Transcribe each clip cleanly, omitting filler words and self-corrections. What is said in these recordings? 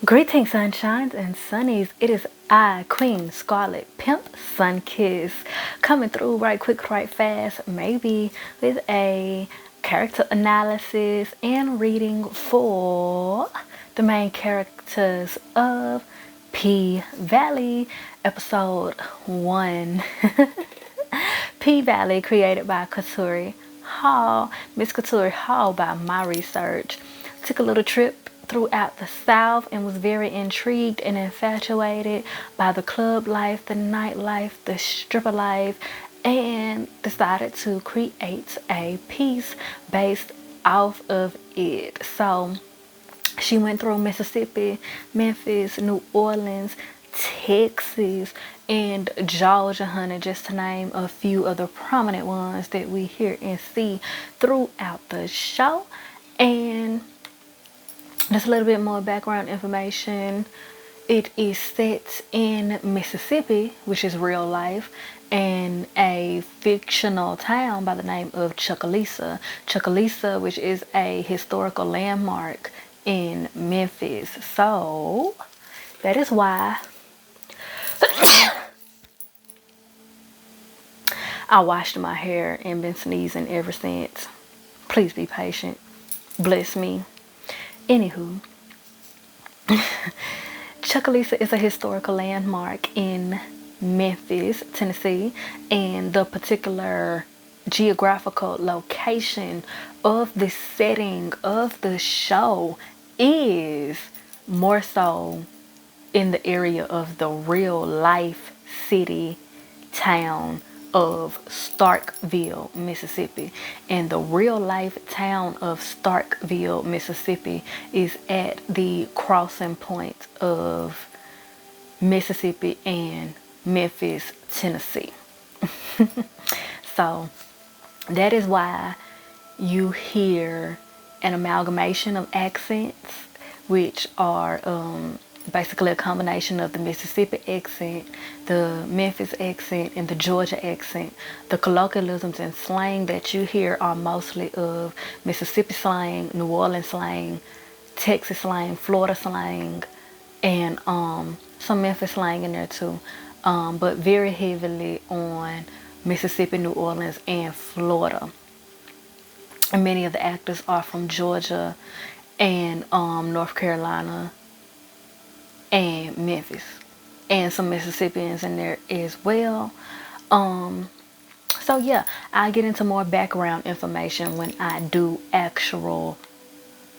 Greetings, sunshines and sunnies. It is I, Queen Scarlet Pimp Sunkiss, coming through right quick, right fast, maybe with a character analysis and reading for the main characters of P Valley, episode 1. P Valley, created by Katuri Hall, Miss Katuri Hall, by my research. Took a little trip throughout the South and was very intrigued and infatuated by the club life, the nightlife, the stripper life, and decided to create a piece based off of it. So she went through Mississippi, Memphis, New Orleans, Texas, and Georgia, honey, just to name a few of the prominent ones that we hear and see throughout the show. And just a little bit more background information. It is set in Mississippi, which is real life, and a fictional town by the name of Chucalissa. Chucalissa, which is a historical landmark in Memphis. So that is why I washed my hair and been sneezing ever since. Please be patient. Bless me. Anywho, Chucalissa is a historical landmark in Memphis, Tennessee, and the particular geographical location of the setting of the show is more so in the area of the real life city town of Starkville, Mississippi. And the real life town of Starkville, Mississippi is at the crossing point of Mississippi and Memphis, Tennessee. So that is why you hear an amalgamation of accents, which are basically a combination of the Mississippi accent, the Memphis accent, and the Georgia accent. The colloquialisms and slang that you hear are mostly of Mississippi slang, New Orleans slang, Texas slang, Florida slang, and some Memphis slang in there too, but very heavily on Mississippi, New Orleans, and Florida. And many of the actors are from Georgia and North Carolina and Memphis, and some Mississippians in there as well. So yeah, I get into more background information when I do actual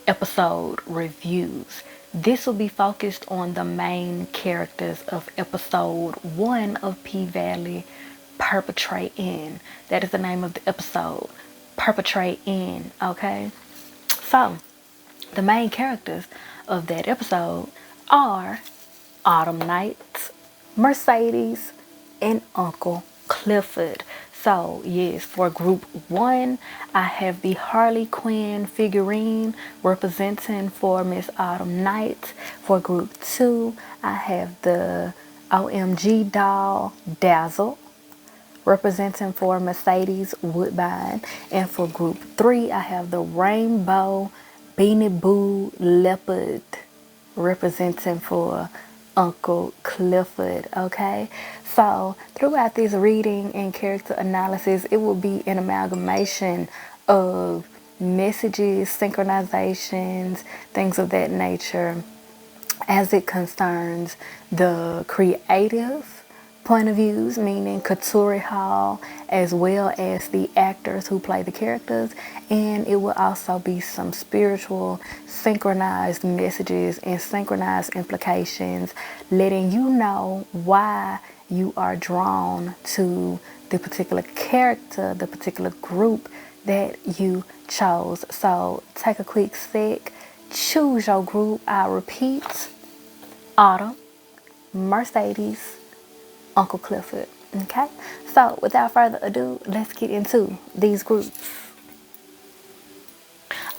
episode reviews. This will be focused on the main characters of episode 1 of P Valley, Perpetratin. That is the name of the episode, Perpetratin. Okay, so the main characters of that episode are Autumn Night, Mercedes, and Uncle Clifford. So yes, for group 1, I have the Harley Quinn figurine representing for Miss Autumn Night. For group 2, I have the OMG doll Dazzle representing for Mercedes Woodbine. And for group 3, I have the Rainbow Beanie Boo Leopard representing for Uncle Clifford. Okay, so throughout this reading and character analysis, it will be an amalgamation of messages, synchronizations, things of that nature, as it concerns the creative point of views, meaning Katuri Hall, as well as the actors who play the characters. And it will also be some spiritual synchronized messages and synchronized implications, letting you know why you are drawn to the particular character, the particular group that you chose. So take a quick sec, choose your group. I repeat: Autumn, Mercedes, Uncle Clifford. Okay, so without further ado, let's get into these groups.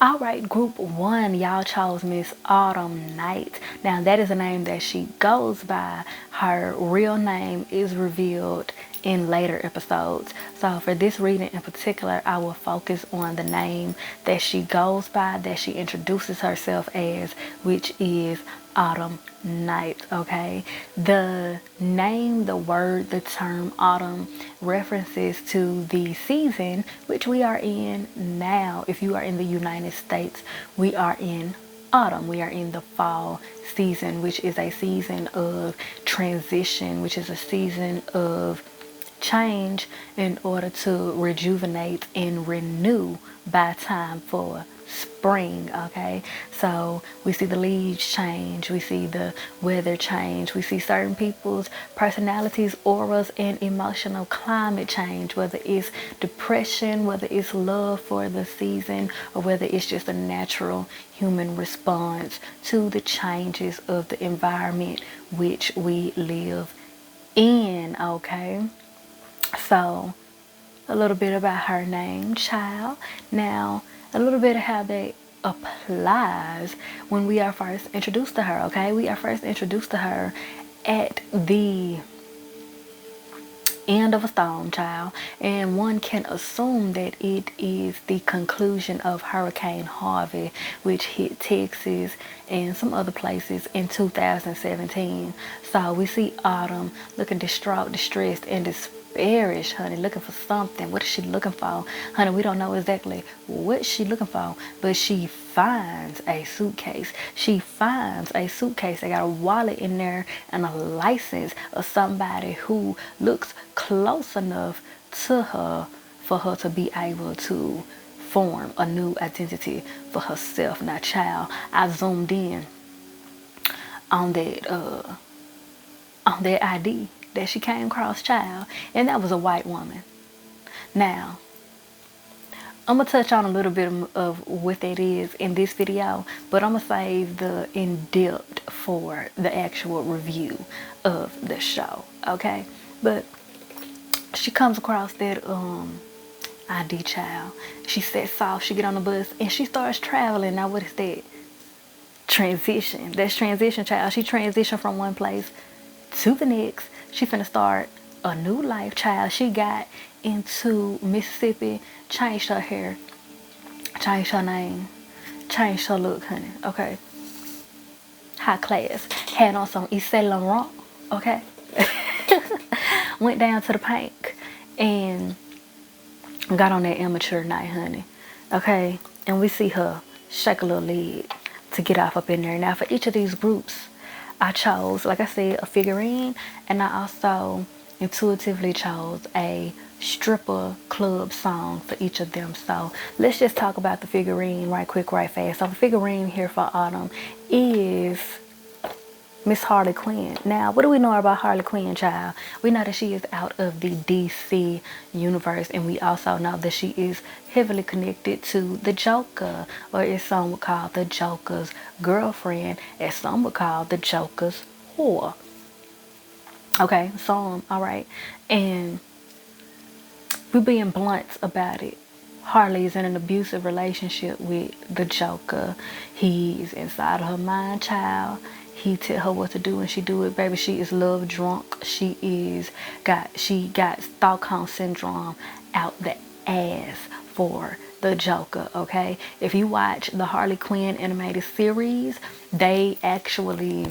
Alright, group 1, y'all chose Miss Autumn Night. Now that is a name that she goes by. Her real name is revealed in later episodes. So for this reading in particular, I will focus on the name that she goes by, that she introduces herself as, which is autumn night, okay? The name, the word, the term autumn references to the season which we are in now. If you are in the United States, we are in autumn. We are in the fall season, which is a season of transition, which is a season of change in order to rejuvenate and renew by time for spring. Okay, so we see the leaves change, we see the weather change, we see certain people's personalities, auras, and emotional climate change, whether it's depression, whether it's love for the season, or whether it's just a natural human response to the changes of the environment which we live in. Okay, so a little bit about her name, child. Now, a little bit of how that applies when we are first introduced to her, okay? We are first introduced to her at the end of a storm, child, and one can assume that it is the conclusion of Hurricane Harvey, which hit Texas and some other places in 2017. So we see Autumn looking distraught, distressed, and bearish, honey, looking for something. What is she looking for? Honey, we don't know exactly what she looking for, but she finds a suitcase. She finds a suitcase. They got a wallet in there and a license of somebody who looks close enough to her for her to be able to form a new identity for herself. Now, child, I zoomed in on that ID that she came across, child, and that was a white woman. Now, I'm gonna touch on a little bit of what that is in this video, but I'm gonna save the in-depth for the actual review of the show, okay? But she comes across that ID, child. She sets off, she get on the bus, and she starts traveling. Now, what is that? Transition. That's transition, child. She transitioned from one place to the next. She finna start a new life, child. She got into Mississippi, changed her hair, changed her name, changed her look, honey. Okay, high class. Had on some Yves Saint Laurent. Okay, went down to the Pink and got on that amateur night, honey. Okay, and we see her shake a little leg to get off up in there. Now, for each of these groups, I chose, like I said, a figurine, and I also intuitively chose a stripper club song for each of them. So let's just talk about the figurine right quick, right fast. So the figurine here for Autumn is Miss Harley Quinn. Now, what do we know about Harley Quinn, child? We know that she is out of the DC universe, and we also know that she is heavily connected to the Joker, or as some would call the Joker's girlfriend, as some would call the Joker's whore. Okay, so all right, and we're being blunt about it. Harley is in an abusive relationship with the Joker. He's inside of her mind, child. He tell her what to do and she do it, baby. She is love drunk. She got Stockholm syndrome out the ass for the Joker, okay? If you watch the Harley Quinn animated series, they actually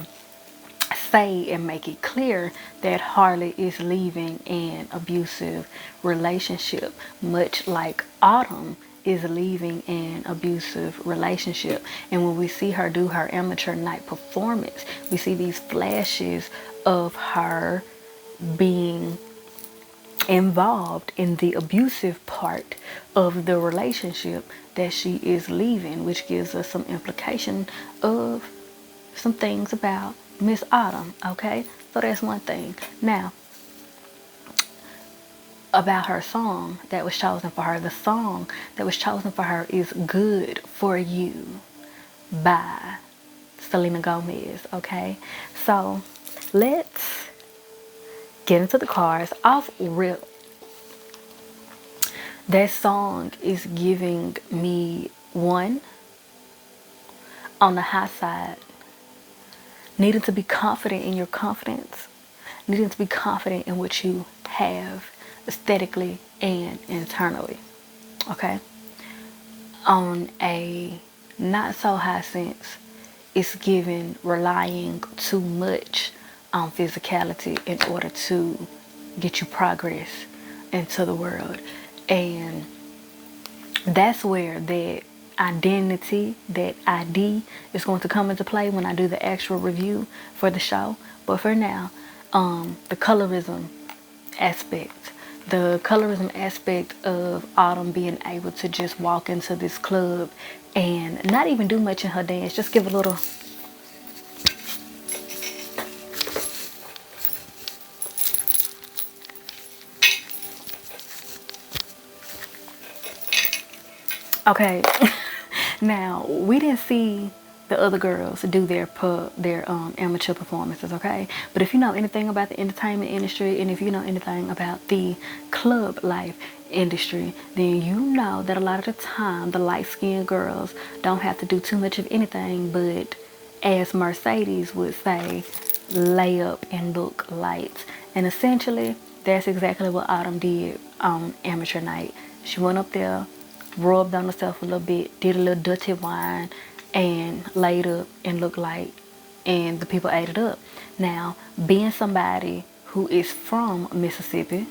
say and make it clear that Harley is leaving an abusive relationship, much like Autumn is leaving an abusive relationship. And when we see her do her amateur night performance, we see these flashes of her being involved in the abusive part of the relationship that she is leaving, which gives us some implication of some things about Miss Autumn, okay? So that's one thing. Now, about her song that was chosen for her. The song that was chosen for her is Good For You by Selena Gomez, okay? So let's get into the chorus. Off rip, that song is giving me, one, on the high side, needing to be confident in your confidence, needing to be confident in what you have aesthetically and internally, okay? On a not so high sense, it's given relying too much on physicality in order to get you progress into the world. And that's where that identity, that ID, is going to come into play when I do the actual review for the show. But for now, the colorism aspect. The colorism aspect of Autumn being able to just walk into this club and not even do much in her dance, just give a little. Okay, now we didn't see the other girls do their amateur performances, okay? But if you know anything about the entertainment industry, and if you know anything about the club life industry, then you know that a lot of the time the light-skinned girls don't have to do too much of anything but, as Mercedes would say, lay up and look light. And essentially that's exactly what Autumn did on amateur night. She went up there, rubbed on herself a little bit, did a little dirty wine, and laid up and looked like, and the people ate it up. Now, being somebody who is from Mississippi,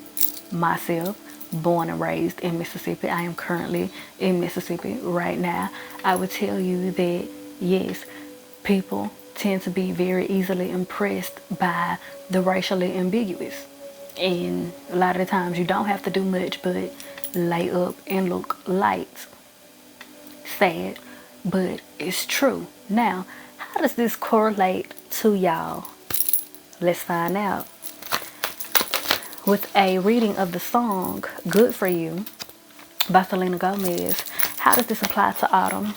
myself, born and raised in Mississippi, I am currently in Mississippi right now, I would tell you that yes, people tend to be very easily impressed by the racially ambiguous. And a lot of the times you don't have to do much but lay up and look light. Sad, but it's true. Now, how does this correlate to y'all? Let's find out. With a reading of the song Good For You by Selena Gomez, how does this apply to Autumn?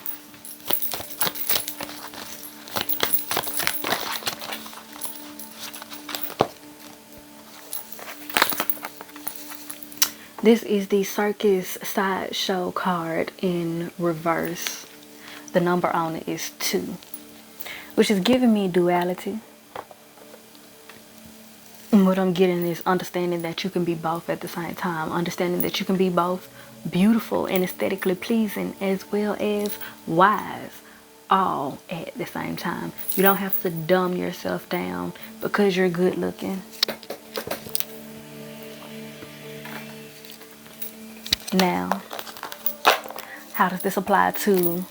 This is the Circus Sideshow card in reverse. The number on it is 2, which is giving me duality. And what I'm getting is understanding that you can be both at the same time. Understanding that you can be both beautiful and aesthetically pleasing as well as wise, all at the same time. You don't have to dumb yourself down because you're good looking. Now, how does this apply to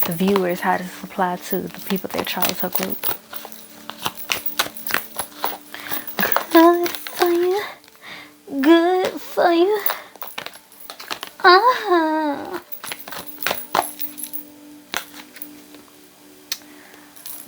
the viewers? How does this apply to the people that chose her group? Good for you. Good for you.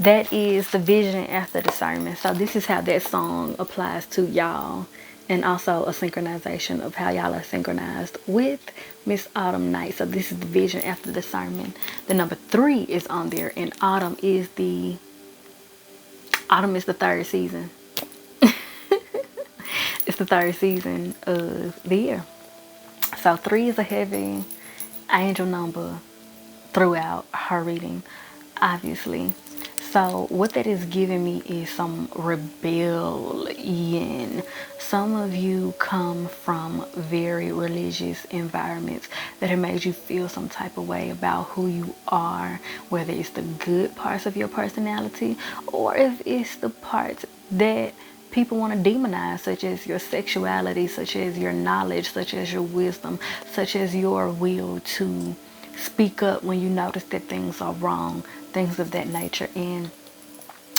That is the vision after discernment. So this is how that song applies to y'all. And also a synchronization of how y'all are synchronized with Miss Autumn Night. So this is the vision after discernment. The number 3 is on there, and Autumn is the third season. It's the third season of the year. So 3 is a heavy angel number throughout her reading, obviously. So what that is giving me is some rebellion. Some of you come from very religious environments that have made you feel some type of way about who you are, whether it's the good parts of your personality or if it's the parts that people want to demonize, such as your sexuality, such as your knowledge, such as your wisdom, such as your will to speak up when you notice that things are wrong, things of that nature. And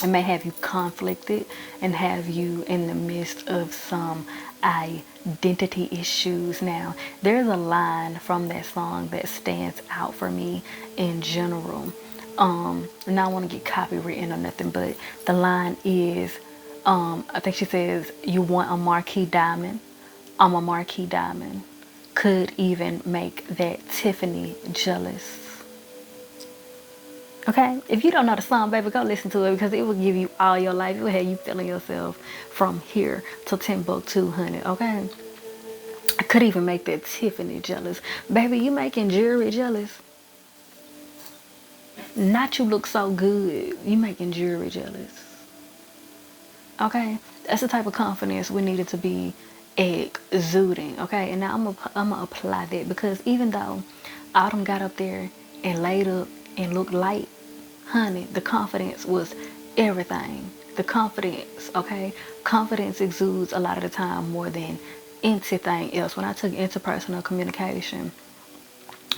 it may have you conflicted and have you in the midst of some identity issues. Now, there's a line from that song that stands out for me in general. And I don't want to get copywritten or nothing, but the line is, I think she says, you want a marquee diamond? I'm a marquee diamond. Could even make that Tiffany jealous. Okay, if you don't know the song, baby, go listen to it because it will give you all your life. It will have you feeling yourself from here to Timbuktu, honey. Okay, I could even make that Tiffany jealous. Baby, you making jewelry jealous. Not you look so good, you making jewelry jealous. Okay, that's the type of confidence we needed to be exuding. Okay, and now I'm gonna apply that because even though Autumn got up there and laid up and looked light, honey, the confidence was everything. The confidence, okay? Confidence exudes a lot of the time more than anything else. When I took interpersonal communication,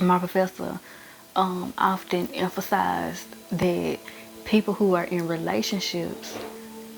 my professor often emphasized that people who are in relationships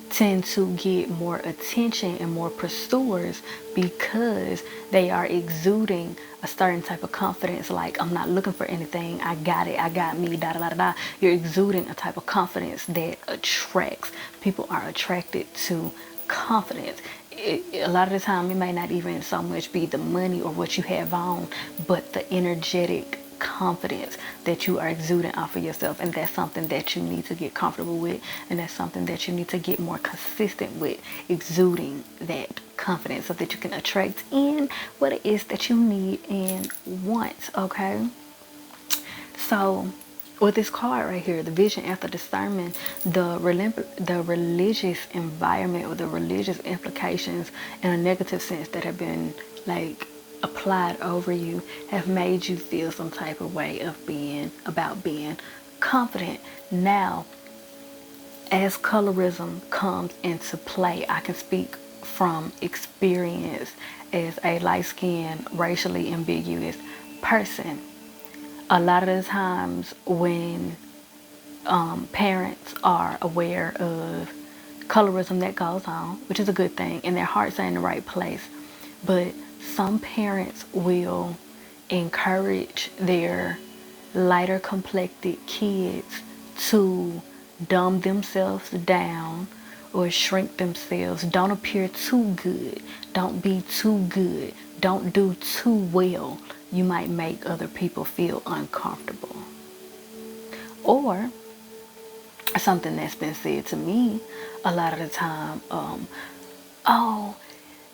tend to get more attention and more pursuers because they are exuding a certain type of confidence, like, I'm not looking for anything, I got it, I got me, da da da da. You're exuding a type of confidence that attracts. People are attracted to confidence. A lot of the time it may not even so much be the money or what you have on, but the energetic confidence that you are exuding off of yourself. And that's something that you need to get comfortable with, and that's something that you need to get more consistent with, exuding that confidence so that you can attract in what it is that you need and want. Okay, so with this card right here, the vision after discernment, the religious environment or the religious implications in a negative sense that have been like applied over you have made you feel some type of way of being confident. Now, as colorism comes into play, I can speak from experience as a light-skinned, racially ambiguous person. A lot of the times when parents are aware of colorism that goes on, which is a good thing, and their hearts are in the right place, but some parents will encourage their lighter complected kids to dumb themselves down or shrink themselves. Don't appear too good. Don't be too good. Don't do too well. You might make other people feel uncomfortable. Or something that's been said to me a lot of the time, oh,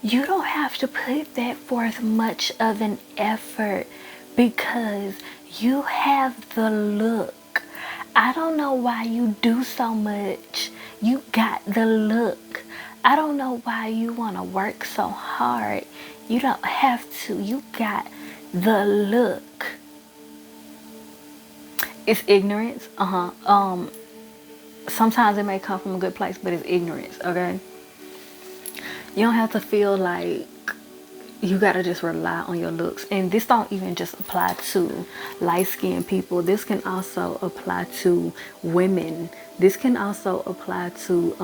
you don't have to put that forth much of an effort because you have the look. I don't know why you do so much. You got the look. I don't know why you want to work so hard. You don't have to. You got the look. It's ignorance. Sometimes it may come from a good place, but it's ignorance, okay? You don't have to feel like you gotta just rely on your looks. And this don't even just apply to light-skinned people. This can also apply to women. This can also apply to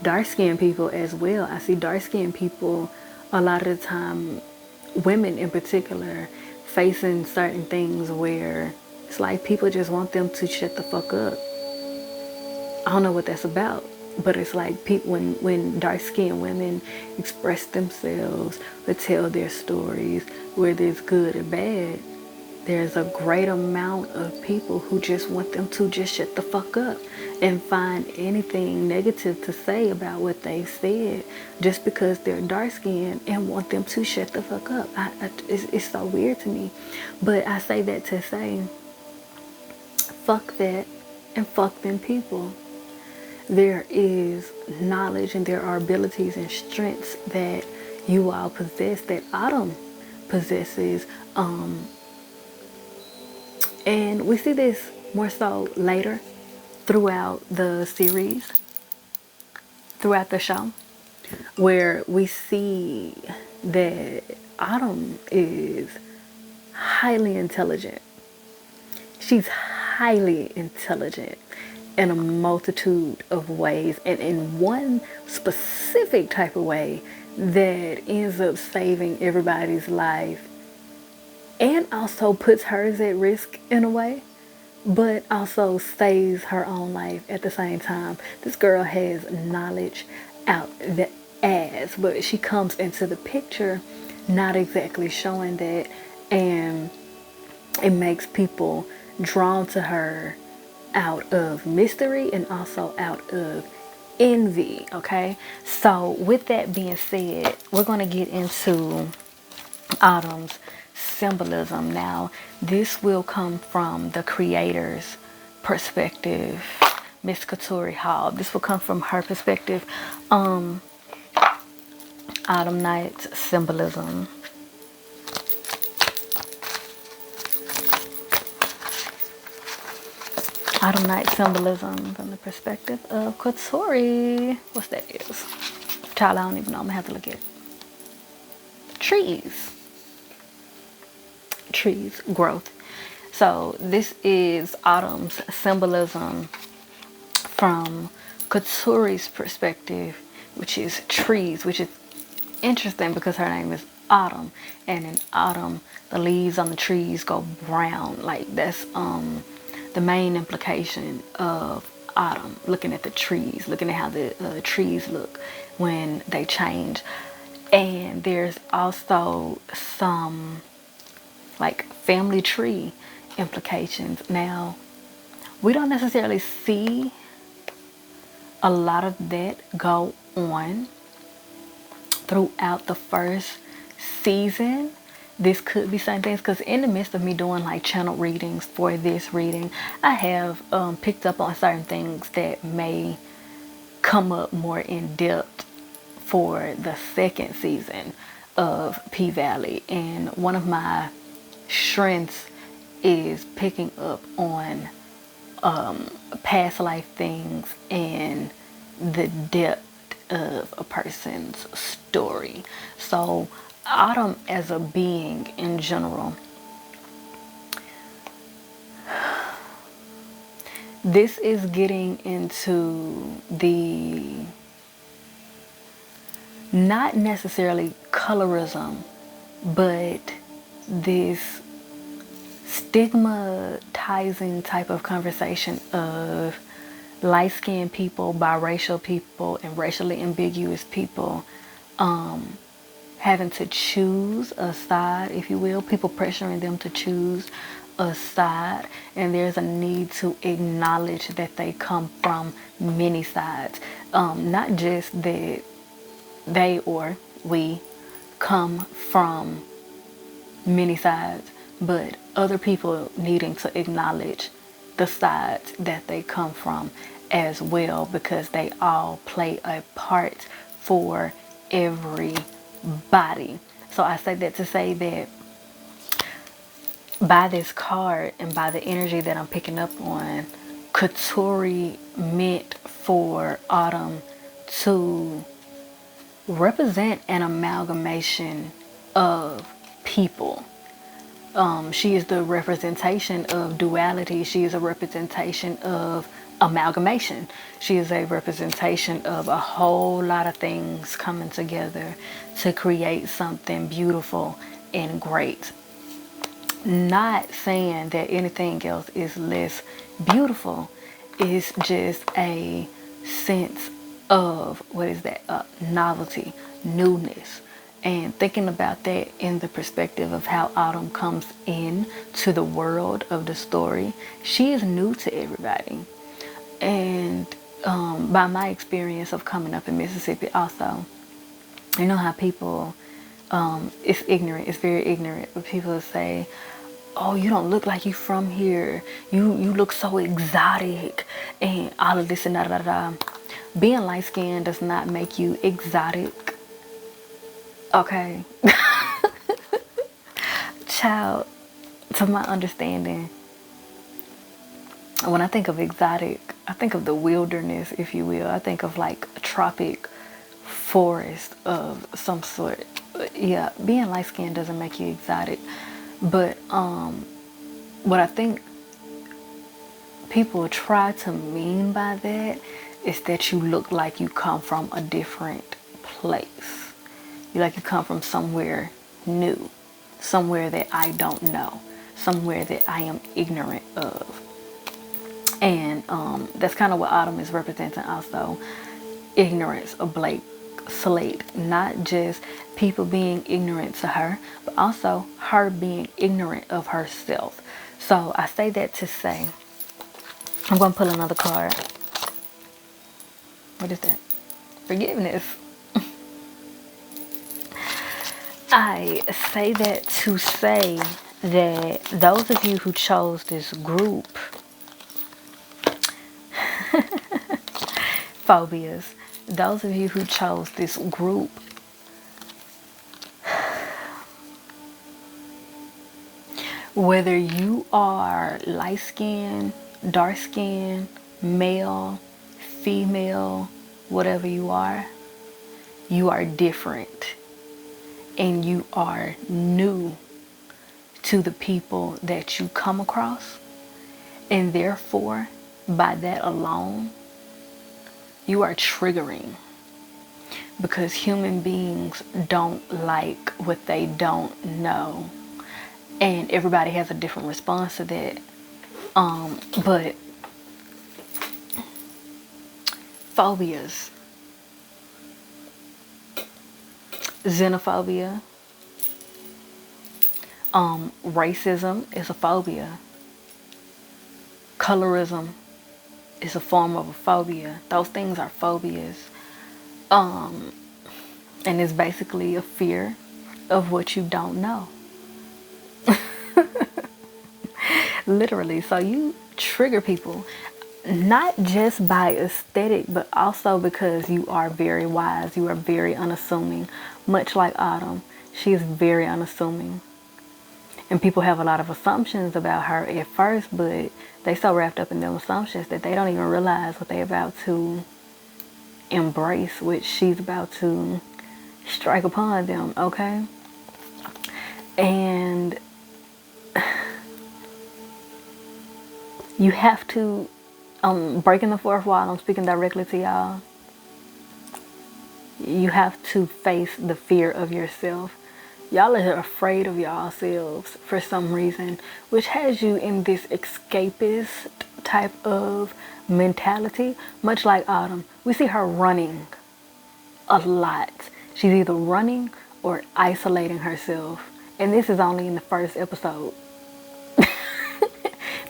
dark-skinned people as well. I see dark-skinned people a lot of the time, women in particular, facing certain things where it's like people just want them to shut the fuck up. I don't know what that's about, but it's like people, when dark-skinned women express themselves or tell their stories, whether it's good or bad, there's a great amount of people who just want them to just shut the fuck up and find anything negative to say about what they said just because they're dark-skinned and want them to shut the fuck up. It's so weird to me. But I say that to say, fuck that and fuck them people. There is knowledge and there are abilities and strengths that you all possess that Autumn possesses. And we see this more so later throughout the series, throughout the show, where we see that Autumn is highly intelligent. She's highly intelligent in a multitude of ways, and in one specific type of way that ends up saving everybody's life and also puts hers at risk in a way, but also saves her own life at the same time. This girl has knowledge out the ass, but she comes into the picture not exactly showing that, and it makes people drawn to her out of mystery and also out of envy. Okay, so with that being said, we're going to get into Autumn's symbolism. Now, this will come from the creator's perspective, Miss Katuri Hall. This will come from her perspective. Autumn Night's symbolism. Autumn night symbolism from the perspective of Kotori. What's that is? Child, I don't even know. I'm gonna have to look at it. Trees. Trees, growth. So this is autumn's symbolism from Kotori's perspective, which is trees, which is interesting because her name is Autumn, and in autumn the leaves on the trees go brown. Like that's the main implication of autumn, looking at the trees, looking at how the trees look when they change. And there's also some like family tree implications. Now, we don't necessarily see a lot of that go on throughout the first season. This could be certain things because in the midst of me doing like channel readings for this reading, I have picked up on certain things that may come up more in depth for the second season of P-Valley. And one of my strengths is picking up on past life things and the depth of a person's story. So autumn as a being in general, this is getting into the not necessarily colorism, but this stigmatizing type of conversation of light-skinned people, biracial people, and racially ambiguous people having to choose a side, if you will, people pressuring them to choose a side, and there's a need to acknowledge that they come from many sides. Not just that they or we come from many sides, but other people needing to acknowledge the sides that they come from as well, because they all play a part for everybody. So I say that to say that by this card and by the energy that I'm picking up on, Kotori meant for Autumn to represent an amalgamation of people. She is the representation of duality. She is a representation of amalgamation. She is a representation of a whole lot of things coming together to create something beautiful and great. Not saying that anything else is less beautiful. It's just a sense of, what is that? Novelty, newness. And thinking about that in the perspective of how Autumn comes in to the world of the story, she is new to everybody. And by my experience of coming up in Mississippi also, you know how people, it's ignorant, it's very ignorant, but people say, oh, you don't look like you from here. You look so exotic and all of this and da da da. Being light skinned does not make you exotic. Okay. Child, to my understanding, when I think of exotic, I think of the wilderness, if you will. I think of like a tropic forest of some sort. Yeah, being light skinned doesn't make you exotic. But what I think people try to mean by that is that you look like you come from a different place. You like you come from somewhere new, somewhere that I don't know, somewhere that I am ignorant of. And that's kind of what Autumn is representing also. Ignorance, a blank slate. Not just people being ignorant to her, but also her being ignorant of herself. So I say that to say, I'm going to pull another card. What is that? Forgiveness. I say that to say that those of you who chose this group, phobias, those of you who chose this group, whether you are light skinned, dark skin, male, female, whatever you are different, and you are new to the people that you come across, and therefore by that alone you are triggering, because human beings don't like what they don't know, and everybody has a different response to that. But phobias, xenophobia, racism is a phobia. Colorism is a form of a phobia. Those things are phobias. And it's basically a fear of what you don't know. Literally. So you trigger people, not just by aesthetic, but also because you are very wise. You are very unassuming. Much like Autumn, she is very unassuming. And people have a lot of assumptions about her at first, but they so wrapped up in them assumptions that they don't even realize what they're about to embrace, which she's about to strike upon them, okay? And you have to, breaking the fourth wall, I'm speaking directly to y'all. You have to face the fear of yourself. Y'all are afraid of yourselves for some reason, which has you in this escapist type of mentality, much like Autumn. We see her running a lot. She's either running or isolating herself. And this is only in the first episode.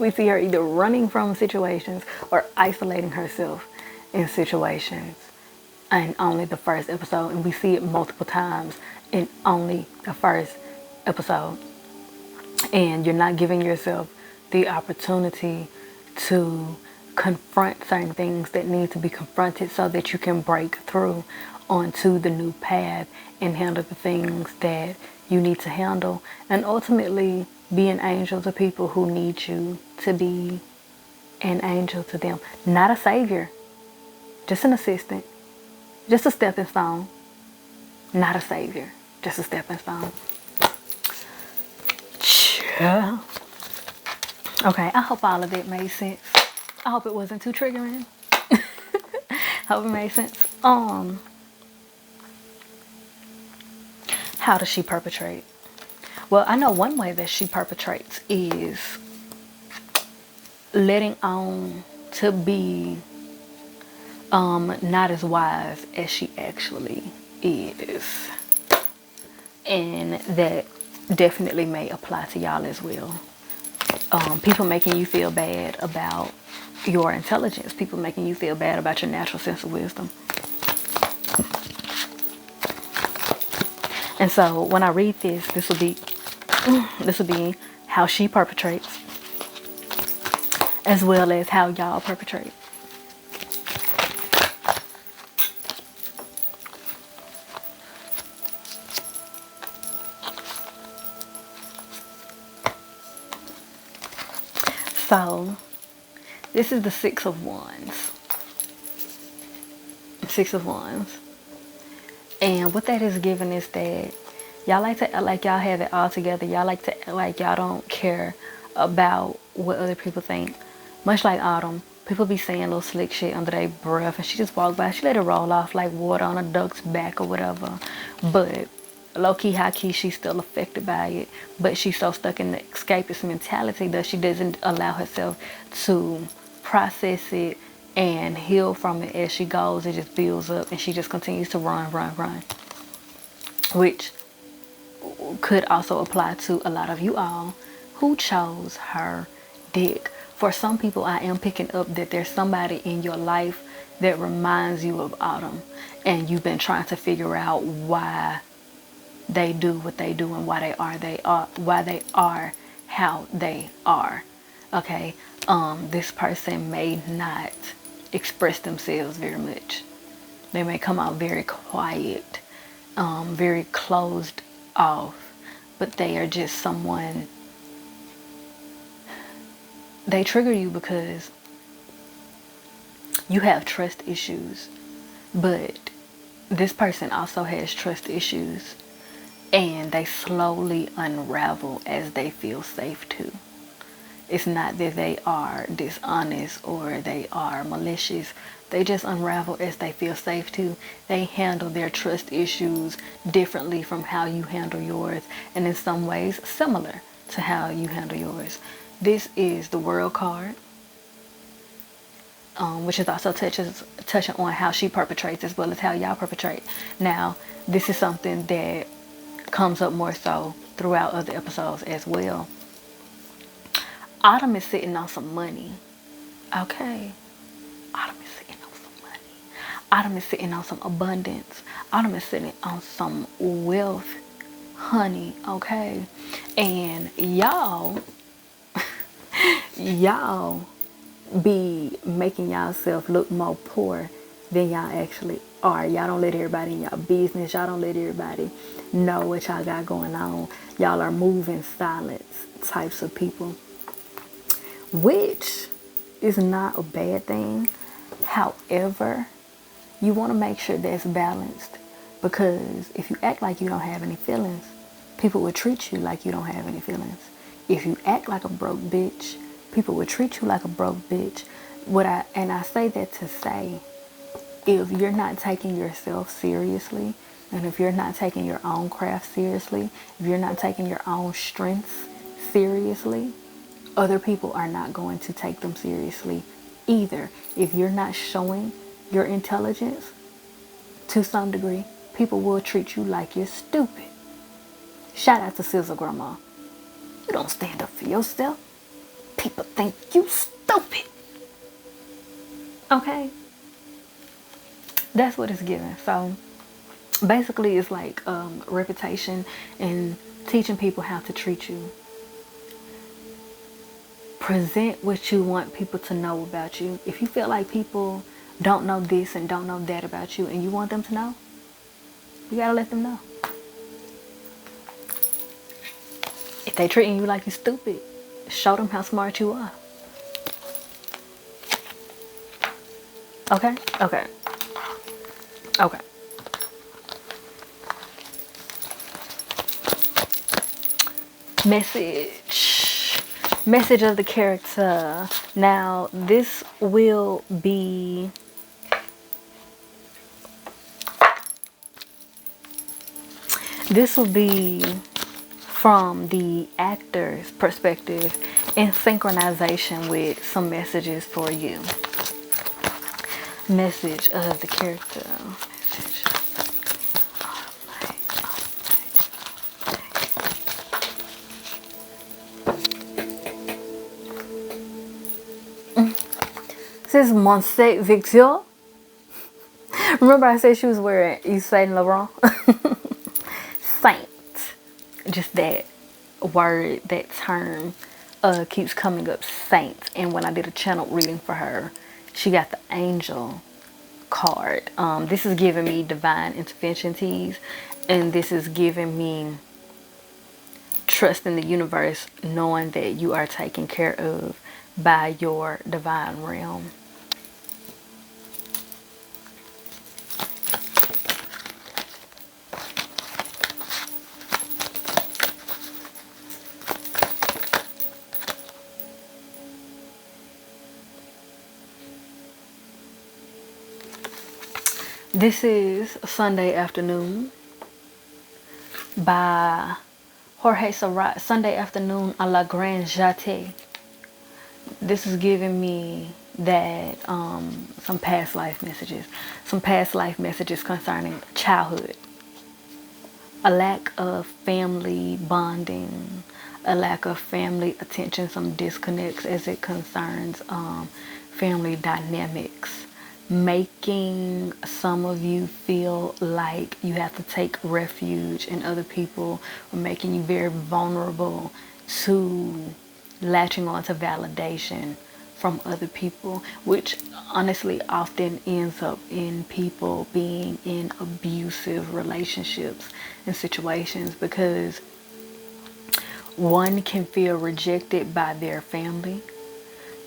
We see her either running from situations or isolating herself in situations in only the first episode. And we see it multiple times in only the first episode. And you're not giving yourself the opportunity to confront certain things that need to be confronted so that you can break through onto the new path and handle the things that you need to handle, and ultimately be an angel to people who need you to be an angel to them. Not a savior, just an assistant, just a stepping stone. Not a savior, just a stepping stone. Yeah. Okay, I hope all of it made sense. I hope it wasn't too triggering. Hope it made sense. How does she perpetrate? Well, I know one way that she perpetrates is letting on to be not as wise as she actually is. And that definitely may apply to y'all as well. People making you feel bad about your intelligence. People making you feel bad about your natural sense of wisdom. And so when I read this will be how she perpetrates, as well as how y'all perpetrate. So this is the Six of Wands. Six of Wands. And what that is given is that y'all like to act like y'all have it all together. Y'all like to act like y'all don't care about what other people think. Much like Autumn, people be saying little slick shit under their breath, and she just walked by. She let it roll off like water on a duck's back or whatever. But low-key, high-key, she's still affected by it. But she's so stuck in the escapist mentality that she doesn't allow herself to process it and heal from it as she goes. It just builds up, and she just continues to run. Which could also apply to a lot of you all who chose her dick. For some people, I am picking up that there's somebody in your life that reminds you of Autumn, and you've been trying to figure out why they do what they do and why they are how they are. Okay, this person may not express themselves very much. They may come out very quiet, very closed off, but they are just someone They trigger you because you have trust issues, but this person also has trust issues, and they slowly unravel as they feel safe to. It's not that they are dishonest or they are malicious. They just unravel as they feel safe to. They handle their trust issues differently from how you handle yours, and in some ways similar to how you handle yours. This is the World card, which is also touching on how she perpetrates as well as how y'all perpetrate. Now, this is something that comes up more so throughout other episodes as well. Autumn is sitting on some money. Okay. Autumn is sitting on some money. Autumn is sitting on some abundance. Autumn is sitting on some wealth, honey. Okay. And y'all be making yourself look more poor than y'all actually are. Y'all don't let everybody in y'all business. Y'all don't let everybody know what y'all got going on. Y'all are moving silence types of people, which is not a bad thing. However, you want to make sure that's balanced, because if you act like you don't have any feelings, people will treat you like you don't have any feelings. If you act like a broke bitch, people will treat you like a broke bitch. I say that to say, if you're not taking yourself seriously, and if you're not taking your own craft seriously, if you're not taking your own strengths seriously, other people are not going to take them seriously either. If you're not showing your intelligence to some degree, people will treat you like you're stupid. Shout out to Sizzle Grandma. You don't stand up for yourself. People think you stupid. Okay? That's what it's giving. So basically it's like reputation and teaching people how to treat you. Present what you want people to know about you. If you feel like people don't know this and don't know that about you and you want them to know, you gotta let them know. If they treating you like you stupid, show them how smart you are. Okay? Okay. Okay. Message of the character. Now, this will be from the actor's perspective in synchronization with some messages for you. Message of the character. This is Monse Victor. Remember I said she was wearing Yves Saint Laurent? Saint. Just that word, that term keeps coming up, saint. And when I did a channel reading for her, she got the angel card. This is giving me divine intervention teas, and this is giving me trust in the universe, knowing that you are taken care of by your divine realm. This is Sunday Afternoon by Jorge Seurat. Sunday Afternoon a la Grande Jatte. This is giving me that some past life messages. Some past life messages concerning childhood. A lack of family bonding. A lack of family attention. Some disconnects as it concerns family dynamics. Making some of you feel like you have to take refuge in other people, or making you very vulnerable to latching on to validation from other people, which honestly often ends up in people being in abusive relationships and situations, because one can feel rejected by their family,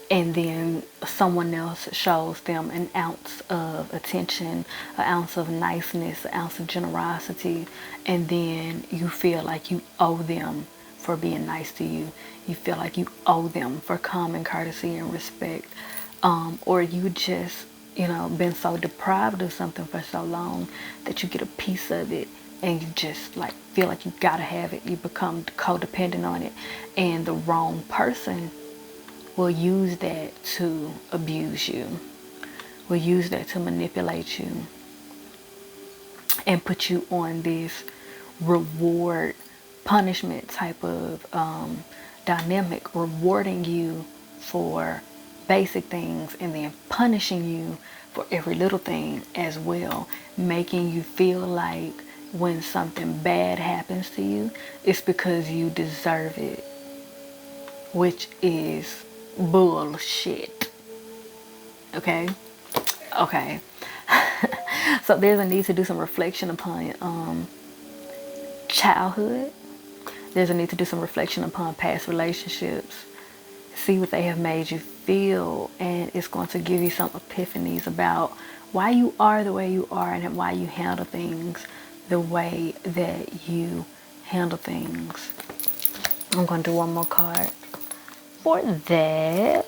and then someone else shows them an ounce of attention, an ounce of niceness, an ounce of generosity, and then you feel like you owe them for being nice to you. You feel like you owe them for common courtesy and respect. Or you just, been so deprived of something for so long that you get a piece of it and you just like feel like you gotta have it. You become codependent on it, and the wrong person will use that to abuse you, will use that to manipulate you, and put you on this reward punishment type of dynamic, rewarding you for basic things and then punishing you for every little thing as well, making you feel like when something bad happens to you, it's because you deserve it, which is bullshit. Okay? Okay. So there's a need to do some reflection upon childhood. There's a need to do some reflection upon past relationships. See what they have made you feel, and it's going to give you some epiphanies about why you are the way you are and why you handle things the way that you handle things. I'm going to do one more card for that.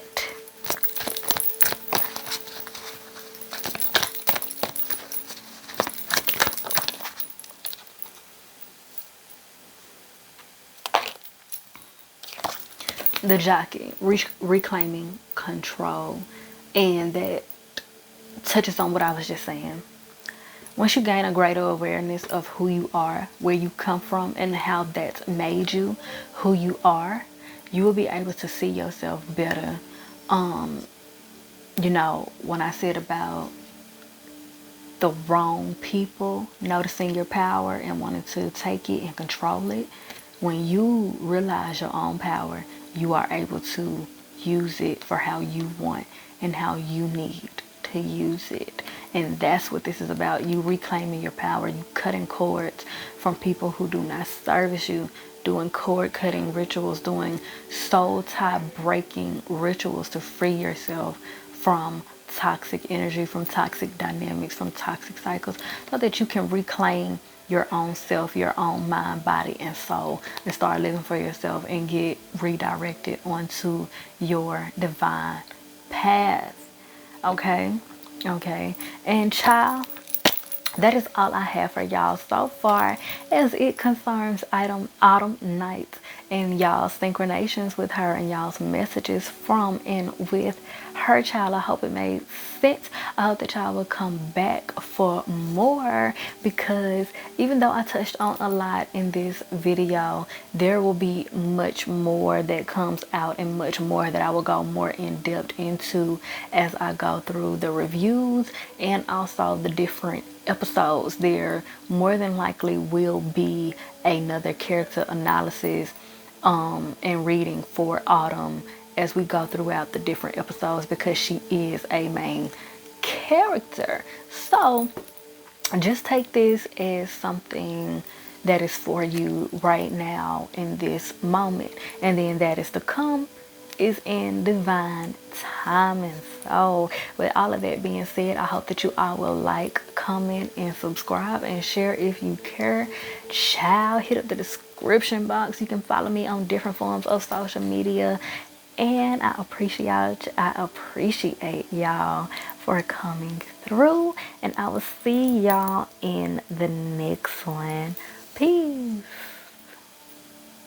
The jockey, reclaiming control, and that touches on what I was just saying. Once you gain a greater awareness of who you are, where you come from, and how that's made you who you are, you will be able to see yourself better. When I said about the wrong people noticing your power and wanting to take it and control it, when you realize your own power, you are able to use it for how you want and how you need to use it. And that's what this is about. You reclaiming your power, you cutting cords from people who do not service you, doing cord cutting rituals, doing soul tie breaking rituals to free yourself from toxic energy, from toxic dynamics, from toxic cycles, so that you can reclaim your own self, your own mind, body, and soul, and start living for yourself and get redirected onto your divine path. Okay? Okay. And child, that is all I have for y'all so far as it concerns Autumn Night and y'all's synchronations with her and y'all's messages from and with her, child. I hope it made sense. I hope that y'all will come back for more, because even though I touched on a lot in this video, there will be much more that comes out and much more that I will go more in depth into as I go through the reviews and also the different episodes. There more than likely will be another character analysis and reading for Autumn as we go throughout the different episodes, because she is a main character. So just take this as something that is for you right now in this moment, and then that is to come is in divine timing. So with all of that being said, I hope that you all will like, comment, and subscribe and share if you care. Child, hit up the description box. You can follow me on different forms of social media, and I appreciate y'all for coming through, and I will see y'all in the next one. Peace.